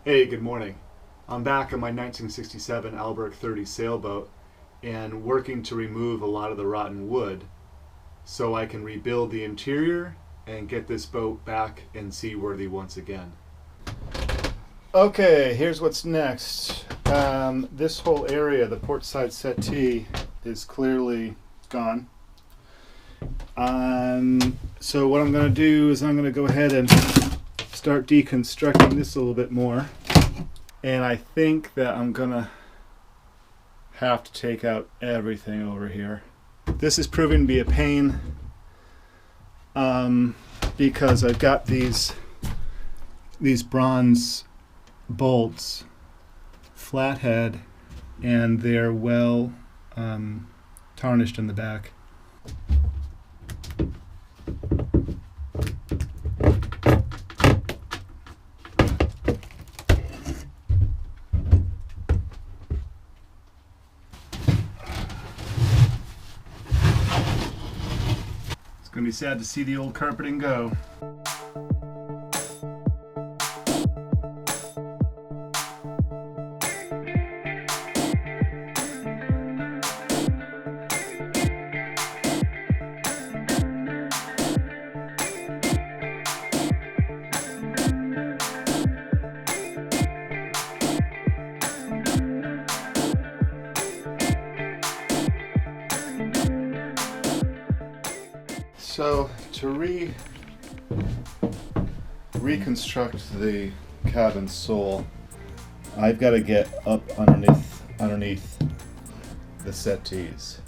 Hey, good morning. I'm back on my 1967 Alberg 30 sailboat and working to remove a lot of the rotten wood so I can rebuild the interior and get this boat back and seaworthy once again. Okay, here's what's next. This whole area, the port side settee, is clearly gone. So what I'm going to do is I'm going to go ahead and start deconstructing this a little bit more. And I think that I'm gonna have to take out everything over here. This is proving to be a pain because I've got these bronze bolts, flathead, and they're well tarnished in the back. It's going to be sad to see the old carpeting go. So to reconstruct the cabin sole, I've got to get up underneath the settees.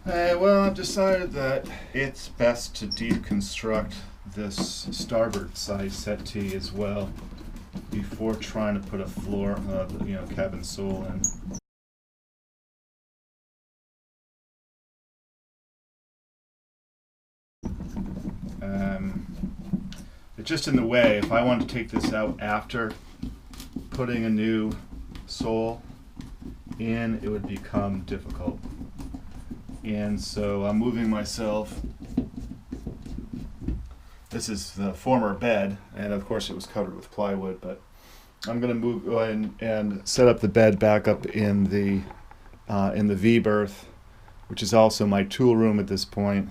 Well, I've decided that it's best to deconstruct this starboard side settee as well before trying to put a floor, cabin sole in. It's just in the way. If I want to take this out after putting a new sole in, it would become difficult. And so I'm moving myself. This is the former bed, and of course it was covered with plywood, but I'm going to go ahead and set up the bed back up in the V berth, which is also my tool room at this point.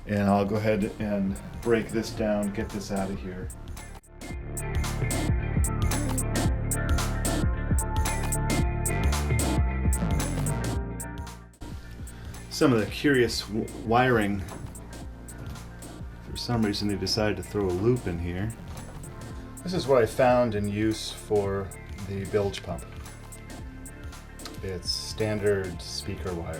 And I'll go ahead and break this down, get this out of here. Some of the curious wiring. For some reason they decided to throw a loop in here. This is what I found in use for the bilge pump. It's standard speaker wire.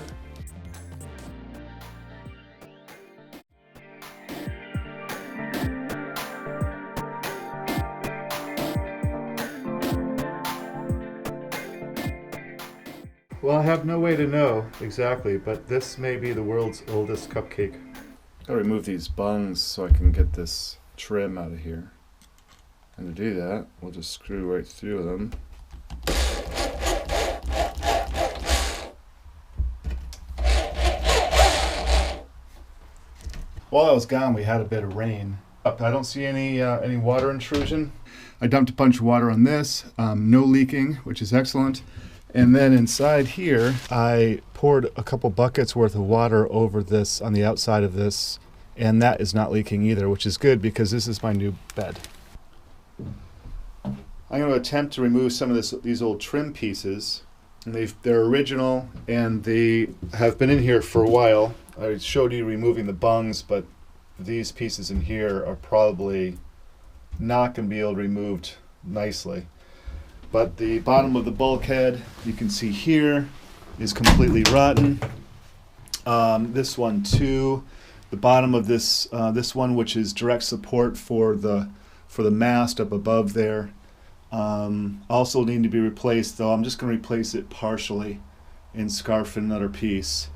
Well, I have no way to know exactly, but this may be the world's oldest cupcake. I'll remove these bungs so I can get this trim out of here. And to do that, we'll just screw right through them. While I was gone, we had a bit of rain. I don't see any water intrusion. I dumped a bunch of water on this, no leaking, which is excellent. And then inside here, I poured a couple buckets worth of water over this on the outside of this, and that is not leaking either, which is good because this is my new bed. I'm going to attempt to remove some of these old trim pieces. And they're original, and they have been in here for a while. I showed you removing the bungs, but these pieces in here are probably not going to be able to be removed nicely. But the bottom of the bulkhead, you can see here, is completely rotten. This one too. The bottom of this one, which is direct support for the mast up above there, also need to be replaced. Though I'm just going to replace it partially and scarf in another piece.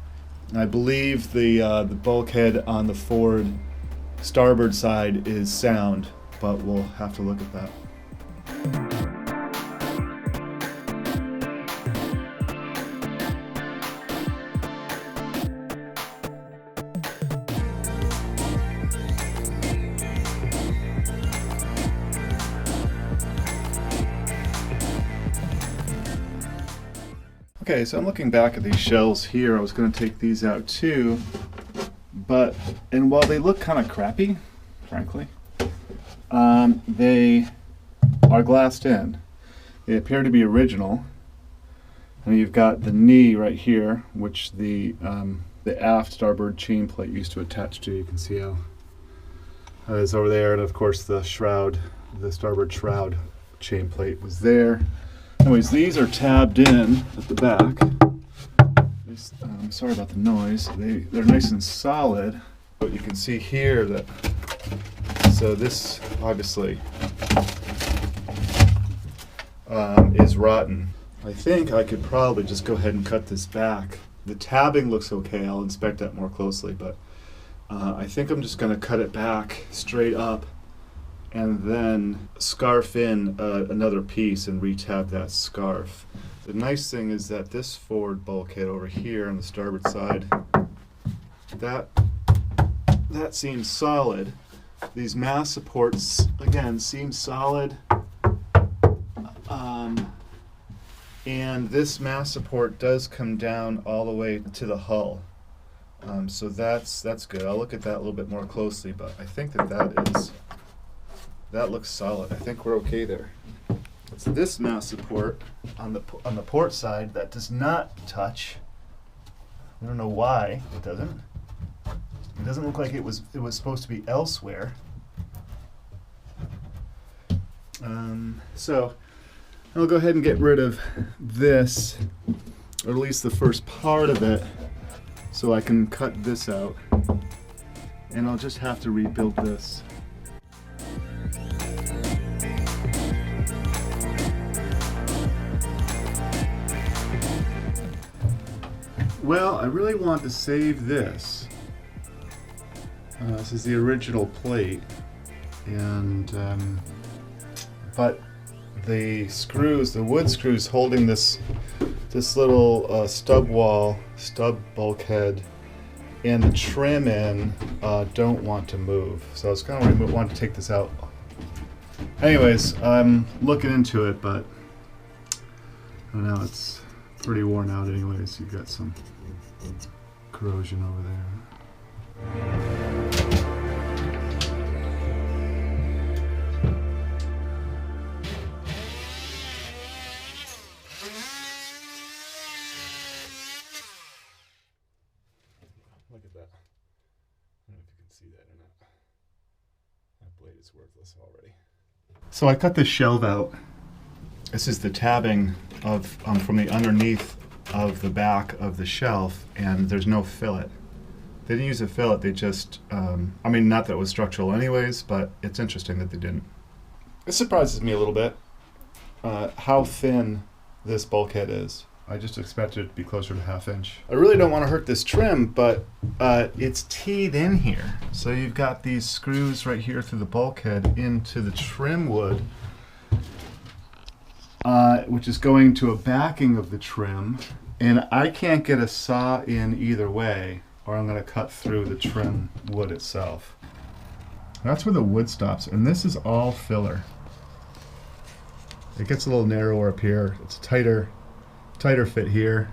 And I believe the bulkhead on the forward starboard side is sound, but we'll have to look at that. Okay, so I'm looking back at these shells here. I was going to take these out too, and while they look kind of crappy, frankly, they are glassed in. They appear to be original. And you've got the knee right here, which the aft starboard chain plate used to attach to. You can see how it is over there, and of course the shroud, the starboard shroud chain plate was there. Anyways, these are tabbed in at the back. Sorry about the noise. They're nice and solid, but you can see here that, so this obviously is rotten. I think I could probably just go ahead and cut this back. The tabbing looks okay. I'll inspect that more closely, but I think I'm just going to cut it back straight up and then scarf in another piece and retab that scarf. The nice thing is that this forward bulkhead over here on the starboard side, that seems solid. These mass supports, again, seem solid. And this mass support does come down all the way to the hull. So that's good. I'll look at that a little bit more closely, but I think that looks solid. I think we're okay there. It's this mass support on the port side that does not touch. I don't know why it doesn't. It doesn't look like it was supposed to be elsewhere. So I'll go ahead and get rid of this, or at least the first part of it, so I can cut this out. And I'll just have to rebuild this. Well, I really want to save this. This is the original plate, and but the screws, the wood screws holding this little stub bulkhead and the trim in don't want to move. So I was kind of want to take this out. Anyways, I'm looking into it, but I don't know, it's pretty worn out anyways. You've got some corrosion over there. Look at that. I don't know if you can see that or not. That blade is worthless already. So I cut this shelf out. This is the tabbing of from the underneath of the back of the shelf, and there's no fillet. They didn't use a fillet, they just, I mean, not that it was structural anyways, but it's interesting that they didn't. It surprises me a little bit how thin this bulkhead is. I just expected it to be closer to 1/2 inch. I really don't want to hurt this trim, but it's teed in here. So you've got these screws right here through the bulkhead into the trim wood, which is going to a backing of the trim. And I can't get a saw in either way, or I'm going to cut through the trim wood itself. That's where the wood stops, and this is all filler. It gets a little narrower up here. It's tighter fit here.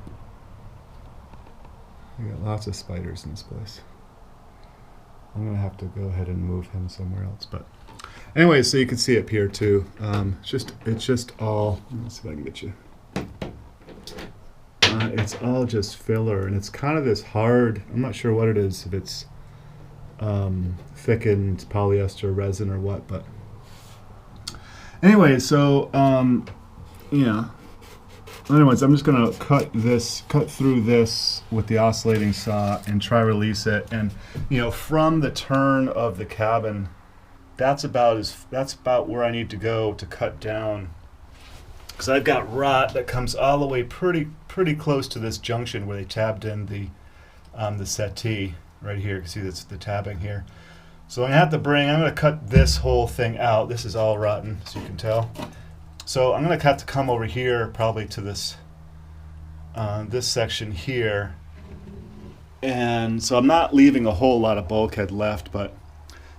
We got lots of spiders in this place. I'm gonna have to go ahead and move him somewhere else. But anyway, so you can see up here too. It's just all. Let's see if I can get you. It's all just filler, and it's kind of this hard. I'm not sure what it is. If it's thickened polyester resin or what. But anyway, so yeah. Anyways, I'm just gonna cut through this with the oscillating saw and try release it. And from the turn of the cabin, that's about where I need to go to cut down, because I've got rot that comes all the way pretty close to this junction where they tabbed in the settee right here. You can see that's the tabbing here. So I'm gonna cut this whole thing out. This is all rotten, as you can tell. So I'm going to have to come over here probably to this this section here, and so I'm not leaving a whole lot of bulkhead left, but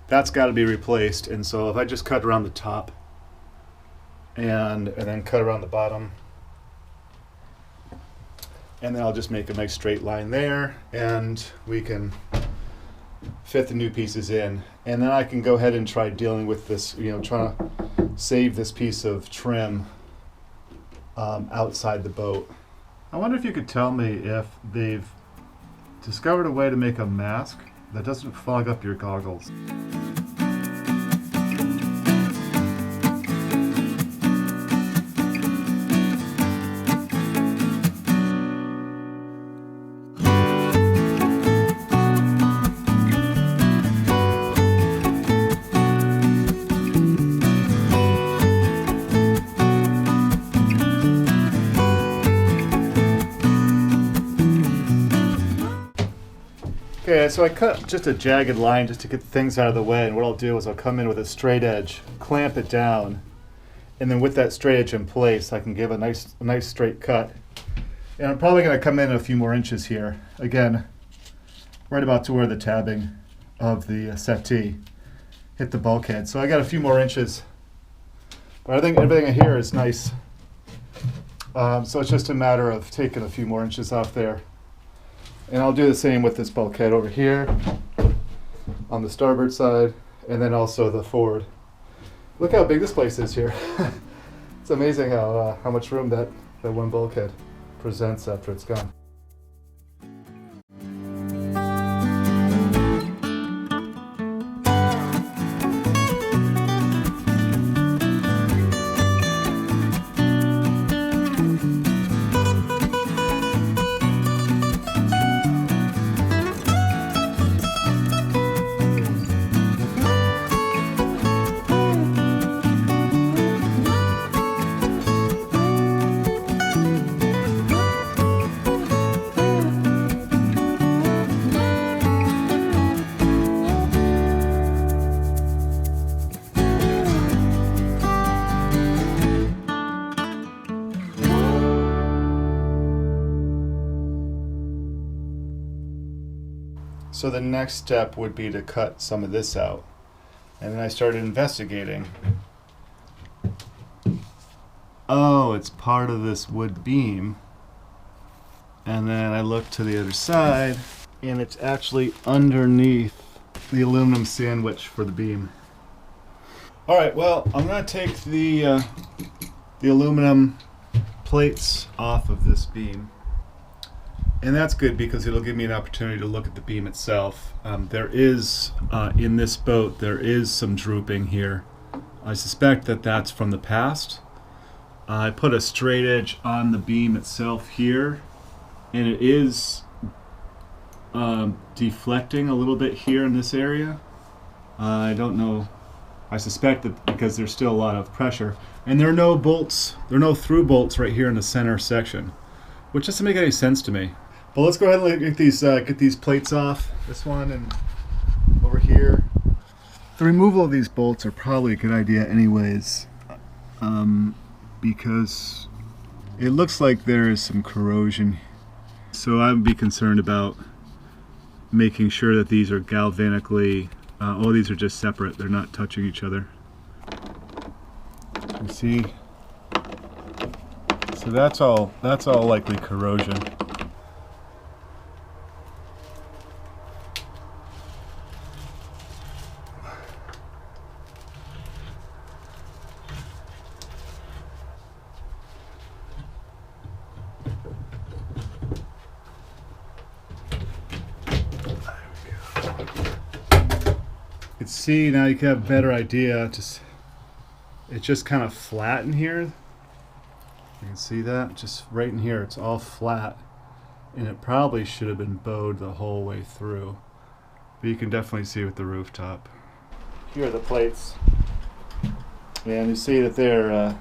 that's got to be replaced. And so if I just cut around the top and then cut around the bottom, And then I'll just make a nice straight line there, and we can fit the new pieces in. And then I can go ahead and try dealing with this, trying to save this piece of trim outside the boat. I wonder if you could tell me if they've discovered a way to make a mask that doesn't fog up your goggles. Okay, so I cut just a jagged line just to get things out of the way, and what I'll do is I'll come in with a straight edge, clamp it down, and then with that straight edge in place, I can give a nice straight cut. And I'm probably going to come in a few more inches here. Again, right about to where the tabbing of the settee hit the bulkhead. So I got a few more inches, but I think everything here is nice. So it's just a matter of taking a few more inches off there. And I'll do the same with this bulkhead over here on the starboard side, and then also the forward. Look how big this place is here. It's amazing how much room that one bulkhead presents after it's gone. So the next step would be to cut some of this out. And then I started investigating. Oh, it's part of this wood beam. And then I looked to the other side, and it's actually underneath the aluminum sandwich for the beam. All right, well, I'm going to take the aluminum plates off of this beam. And that's good because it'll give me an opportunity to look at the beam itself. There is, in this boat, there is some drooping here. I suspect that that's from the past. I put a straight edge on the beam itself here, and it is deflecting a little bit here in this area. I don't know. I suspect that because there's still a lot of pressure. And there are no bolts, there are no through bolts right here in the center section, which doesn't make any sense to me. But let's go ahead and get these plates off. This one and over here. The removal of these bolts are probably a good idea anyways, because it looks like there is some corrosion. So I would be concerned about making sure that these are galvanically, these are just separate. They're not touching each other. You see? So that's all likely corrosion. See, now you can have a better idea. It's just kind of flat in here. You can see that just right in here, it's all flat, and it probably should have been bowed the whole way through, but you can definitely see with the rooftop. Here are the plates, and you see that they're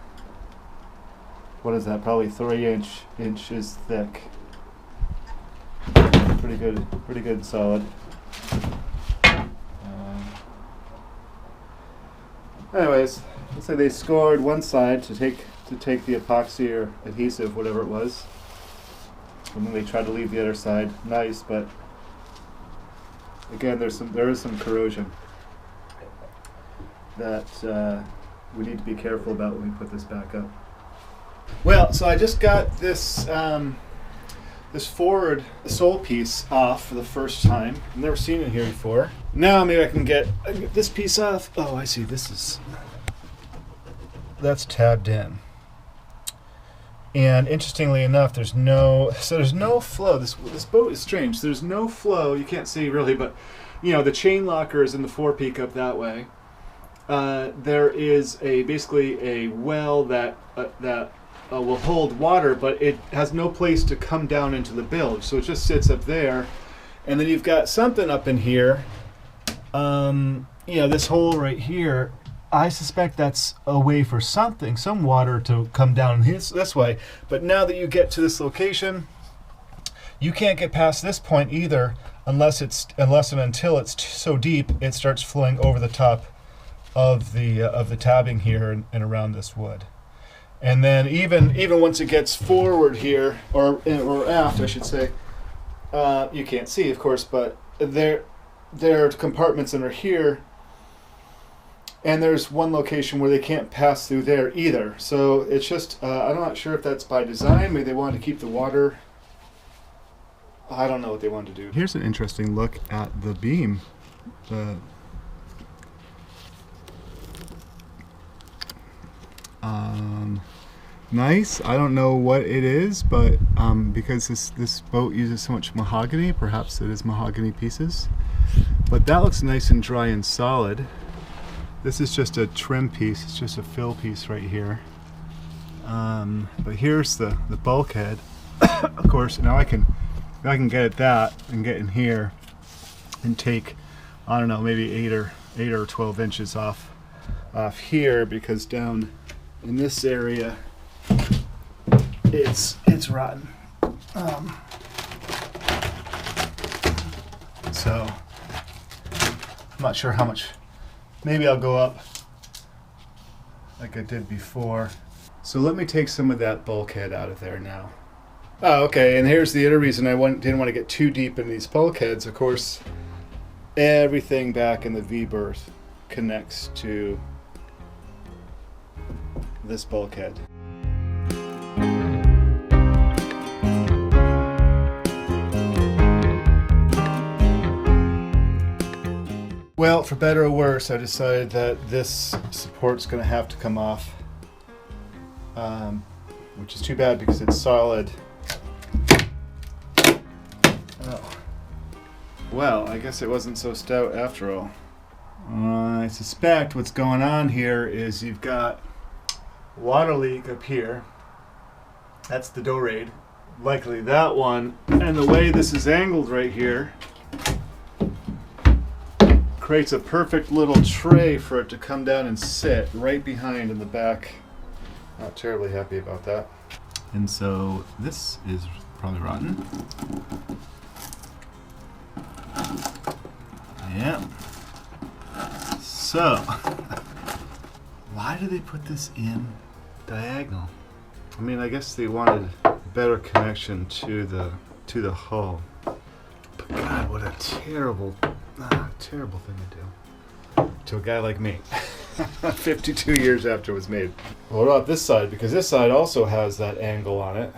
what is that, probably 3 inches thick. Pretty good solid. Anyways, looks like they scored one side to take the epoxy or adhesive, whatever it was, and then they tried to leave the other side nice, but again, there is some corrosion that we need to be careful about when we put this back up. Well, so I just got this this forward sole piece off for the first time. I've never seen it here before. Now maybe I can get this piece off. Oh, I see. That's tabbed in. And interestingly enough, there's no flow. This boat is strange. There's no flow. You can't see really, but you know the chain locker is in the forepeak up that way. There is basically a well that will hold water, but it has no place to come down into the bilge, so it just sits up there. And then you've got something up in here. This hole right here. I suspect that's a way for some water to come down this way. But now that you get to this location, you can't get past this point either, unless and until it's so deep it starts flowing over the top of the tabbing here and around this wood. And then even once it gets forward here or aft, I should say, you can't see, of course, but there are compartments that are here. And there's one location where they can't pass through there either. So it's just, I'm not sure if that's by design. Maybe they wanted to keep the water. I don't know what they wanted to do. Here's an interesting look at the beam. Nice. I don't know what it is, but because this boat uses so much mahogany, perhaps it is mahogany pieces. But that looks nice and dry and solid. This is just a trim piece. It's just a fill piece right here. But here's the bulkhead. Of course, now I can get at that and get in here and take, I don't know, maybe 8 or 12 inches off here, because down in this area it's rotten. So I'm not sure how much. Maybe I'll go up like I did before. So let me take some of that bulkhead out of there now. Oh, okay, and here's the other reason I didn't want to get too deep in these bulkheads. Of course, everything back in the V-berth connects to this bulkhead. Well, for better or worse, I decided that this support's going to have to come off, which is too bad because it's solid. Oh. Well, I guess it wasn't so stout after all. I suspect what's going on here is you've got water leak up here. That's the dorade. Likely that one. And the way this is angled right here creates a perfect little tray for it to come down and sit right behind in the back. Not terribly happy about that. And so this is probably rotten. Yeah. So, why do they put this in diagonal? I mean, I guess they wanted better connection to the hull. But God, what a terrible thing to do to a guy like me. 52 years after it was made. What about this side? Because this side also has that angle on it.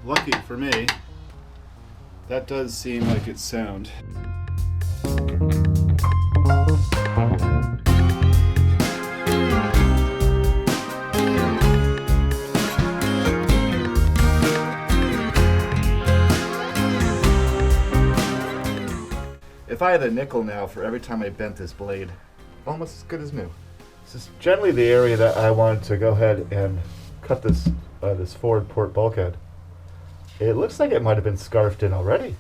Lucky for me, that does seem like it's sound. If I had a nickel now for every time I bent this blade, almost as good as new. This is generally the area that I wanted to go ahead and cut this forward port bulkhead. It looks like it might have been scarfed in already.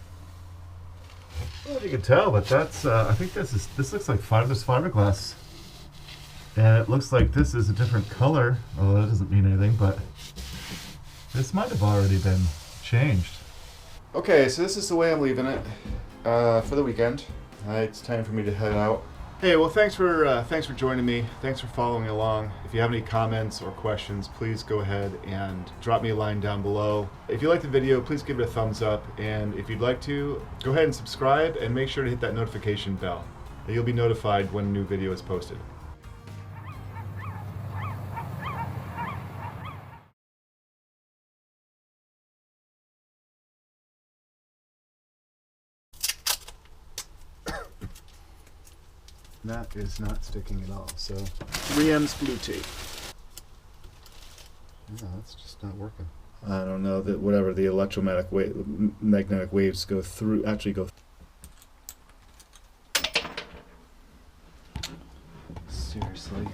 I don't know if you can tell, but that's I think this looks like fiberglass, and it looks like this is a different color. Although that doesn't mean anything, but this might have already been changed. Okay, so this is the way I'm leaving it. For the weekend. It's time for me to head out. Hey, well, thanks for joining me. Thanks for following along. If you have any comments or questions, please go ahead and drop me a line down below. If you like the video, please give it a thumbs up. And if you'd like to, go ahead and subscribe and make sure to hit that notification bell. You'll be notified when a new video is posted. That is not sticking at all. So 3M's blue tape. Yeah, that's just not working. I don't know that whatever the magnetic waves go through actually go. Seriously.